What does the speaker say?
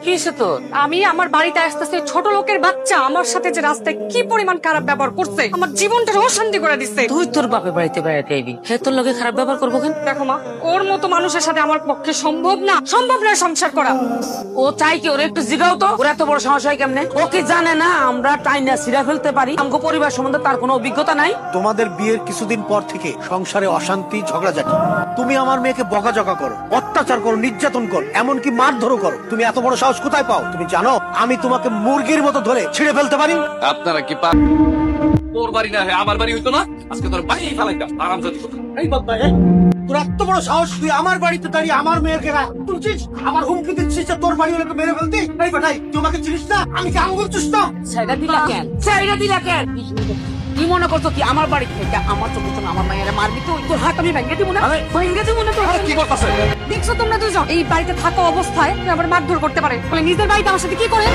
কিসে তো আমি আমার বাড়িতে আসতেছি ছোট লোকের বাচ্চা আমার সাথে যে রাস্তায় কি পরিমাণ খারাপ ব্যবহার করছে আমার জীবনটা অশান্তি করে দিচ্ছে। তুই তোর বাপের বাড়িতে বেড়াতে আইবি, হে তোর লগে খারাপ ব্যবহার করবো কেন? দেখো মা, ওর মতো মানুষের সাথে আমার পক্ষে সম্ভব না সংসার করা। ও চাই কি? ওর একটু জিগাও তো, ওর এত বড় সমস্যা হয় কেমনে? ও কি জানে না আমরা টাইনা ছিঁড়া ফেলতে পারি? আমগো পরিবার সম্বন্ধে তার কোনো অভিজ্ঞতা নাই। তোমাদের বিয়ের কিছুদিন পর থেকে সংসারে অশান্তি ঝগড়াঝাটি। তুমি আমার মেয়েকে বকাঝকা করো, অত্যাচার করো, নির্যাতন করো, এমনকি মারধরও করো। তুমি এত বড় সাহস কোথায় পাও? তুমি জানো আমি তোমাকে মুরগির মতো ধরে ছিঁড়ে ফেলতে পারি? আপনারা কি তোর বাড়ি না আমার বাড়ি হইতো না? আজকে তোর বাড়ি ফেলাইতাম আরাম যাতে। এই বাবা, তোর এত বড় সাহস, তুই আমার বাড়িতে দাঁড়িয়ে আমার মেয়েকে তুলছিস, আমার হুমকি দিচ্ছিস যে তোর বাড়ি হলে মেরে ফেলতি? এই বেটাই, তুই আমাকে চিনিস না? আমি কি আঙ্গুল চুষ না? ছাইড়া দিলা কেন? ছাইড়া দিলা কেন? কি মনে করছো কি আমার বাড়ি থেকে আমার চোখের সামনে আমার মায়েরা মারবি? তুই তোর হাত আমি ভেঙে দিব না, ভেঙে দিব না তোর। কি করতেছে? দেখছো তোমরা দুজন এই বাড়িতে থাকা অবস্থায় আবার মারধর করতে পারে বলে নিজের বাড়িতে আমার সাথে কি করে?